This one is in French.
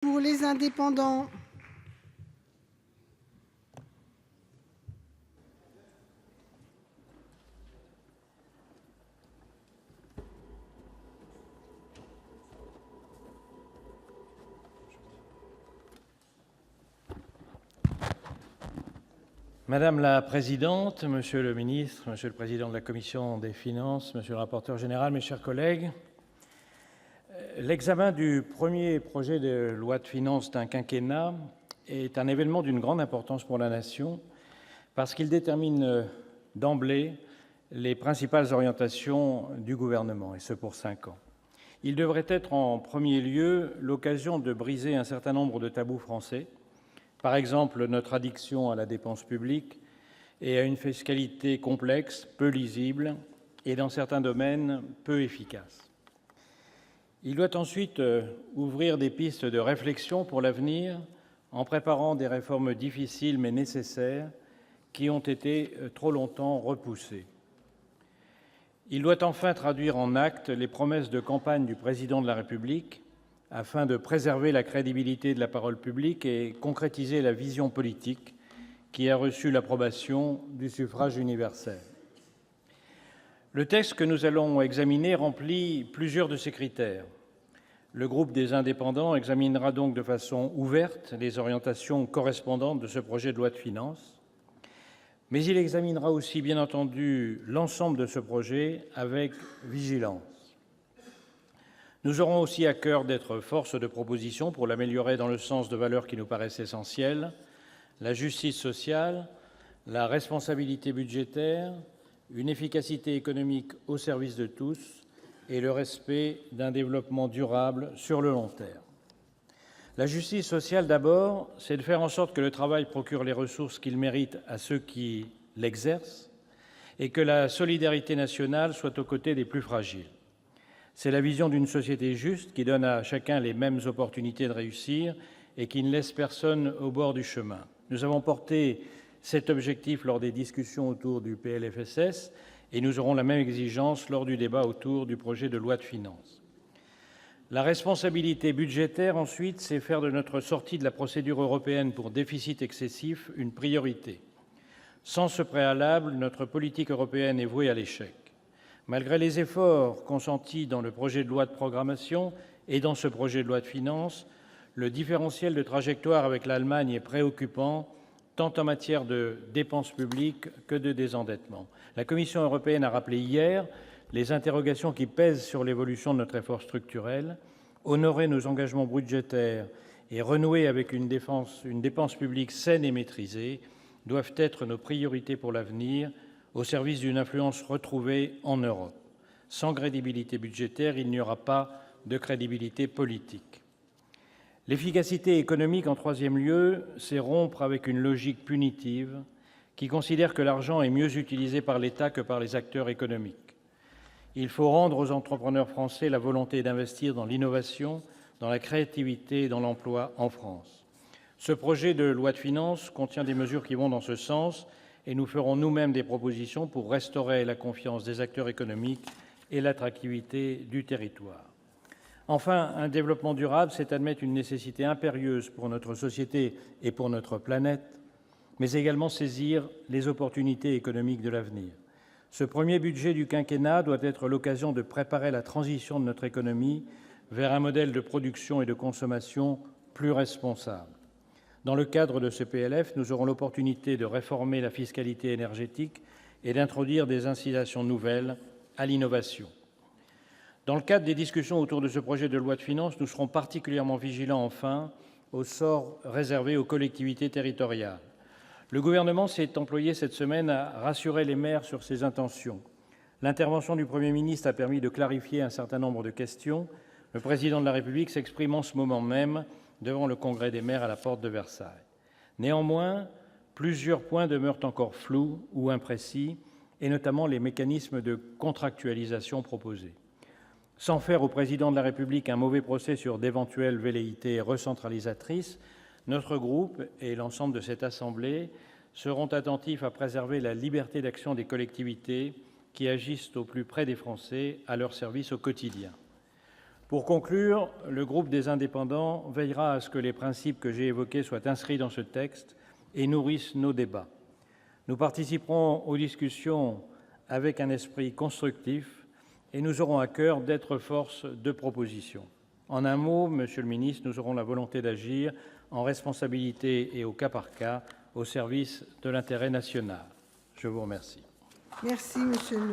Pour les indépendants. Madame la présidente, monsieur le ministre, monsieur le président de la commission des finances, monsieur le rapporteur général, mes chers collègues, l'examen du premier projet de loi de finances d'un quinquennat est un événement d'une grande importance pour la Nation parce qu'il détermine d'emblée les principales orientations du gouvernement, et ce pour 5 ans. Il devrait être en premier lieu l'occasion de briser un certain nombre de tabous français, par exemple notre addiction à la dépense publique et à une fiscalité complexe, peu lisible et, dans certains domaines, peu efficace. Il doit ensuite ouvrir des pistes de réflexion pour l'avenir en préparant des réformes difficiles mais nécessaires qui ont été trop longtemps repoussées. Il doit enfin traduire en actes les promesses de campagne du Président de la République afin de préserver la crédibilité de la parole publique et concrétiser la vision politique qui a reçu l'approbation du suffrage universel. Le texte que nous allons examiner remplit plusieurs de ces critères. Le groupe des Indépendants examinera donc de façon ouverte les orientations correspondantes de ce projet de loi de finances, mais il examinera aussi, bien entendu, l'ensemble de ce projet avec vigilance. Nous aurons aussi à coeur d'être force de proposition pour l'améliorer dans le sens de valeurs qui nous paraissent essentielles, la justice sociale, la responsabilité budgétaire, une efficacité économique au service de tous et le respect d'un développement durable sur le long terme. La justice sociale, d'abord, c'est de faire en sorte que le travail procure les ressources qu'il mérite à ceux qui l'exercent et que la solidarité nationale soit aux côtés des plus fragiles. C'est la vision d'une société juste qui donne à chacun les mêmes opportunités de réussir et qui ne laisse personne au bord du chemin. Nous avons porté cet objectif lors des discussions autour du PLFSS et nous aurons la même exigence lors du débat autour du projet de loi de finances. La responsabilité budgétaire, ensuite, c'est faire de notre sortie de la procédure européenne pour déficit excessif une priorité. Sans ce préalable, notre politique européenne est vouée à l'échec. Malgré les efforts consentis dans le projet de loi de programmation et dans ce projet de loi de finances, le différentiel de trajectoire avec l'Allemagne est préoccupant, tant en matière de dépenses publiques que de désendettement. La Commission européenne a rappelé hier les interrogations qui pèsent sur l'évolution de notre effort structurel. Honorer nos engagements budgétaires et renouer avec une dépense publique saine et maîtrisée doivent être nos priorités pour l'avenir, au service d'une influence retrouvée en Europe. Sans crédibilité budgétaire, il n'y aura pas de crédibilité politique. L'efficacité économique, en troisième lieu, c'est rompre avec une logique punitive qui considère que l'argent est mieux utilisé par l'État que par les acteurs économiques. Il faut rendre aux entrepreneurs français la volonté d'investir dans l'innovation, dans la créativité et dans l'emploi en France. Ce projet de loi de finances contient des mesures qui vont dans ce sens et nous ferons nous-mêmes des propositions pour restaurer la confiance des acteurs économiques et l'attractivité du territoire. Enfin, un développement durable, c'est admettre une nécessité impérieuse pour notre société et pour notre planète, mais également saisir les opportunités économiques de l'avenir. Ce premier budget du quinquennat doit être l'occasion de préparer la transition de notre économie vers un modèle de production et de consommation plus responsable. Dans le cadre de ce PLF, nous aurons l'opportunité de réformer la fiscalité énergétique et d'introduire des incitations nouvelles à l'innovation. Dans le cadre des discussions autour de ce projet de loi de finances, nous serons particulièrement vigilants, enfin, au sort réservé aux collectivités territoriales. Le Gouvernement s'est employé cette semaine à rassurer les maires sur ses intentions. L'intervention du Premier ministre a permis de clarifier un certain nombre de questions. Le Président de la République s'exprime en ce moment même devant le Congrès des maires à la porte de Versailles. Néanmoins, plusieurs points demeurent encore flous ou imprécis, et notamment les mécanismes de contractualisation proposés. Sans faire au Président de la République un mauvais procès sur d'éventuelles velléités recentralisatrices, notre groupe et l'ensemble de cette Assemblée seront attentifs à préserver la liberté d'action des collectivités qui agissent au plus près des Français, à leur service au quotidien. Pour conclure, le groupe des Indépendants veillera à ce que les principes que j'ai évoqués soient inscrits dans ce texte et nourrissent nos débats. Nous participerons aux discussions avec un esprit constructif et nous aurons à coeur d'être force de proposition. En un mot, monsieur le ministre, nous aurons la volonté d'agir en responsabilité et au cas par cas, au service de l'intérêt national. Je vous remercie. Merci, monsieur le